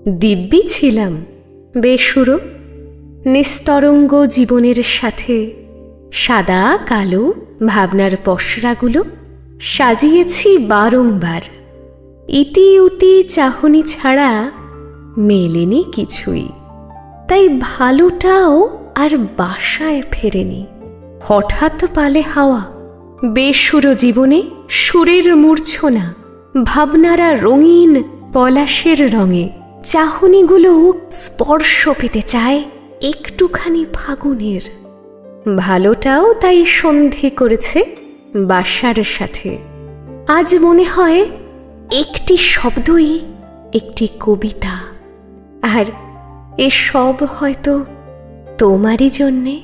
দিব্যি ছিলাম, বেসুরো, নিস্তরঙ্গ জীবনের সাথে সাদা কালো ভাবনার পসরাগুলো সাজিয়েছি বারংবার। ইতি উতি চাহনি ছাড়া মেলেনি কিছুই, তাই ভালোটাও আর বাসায় ফেরেনি। হঠাৎ পালে হাওয়া, বেসুরো জীবনে সুরের মূর্ছনা, ভাবনারা রঙিন পলাশের রঙে, চাহনিগুলো স্পর্শ পেতে চায় একটুখানি ফাগুনের। ভালোটাও তাই সন্ধি করেছে বাসার সাথে। আজ মনে হয় একটি শব্দই একটি কবিতা, আর এসব হয়তো তোমারই জন্যে।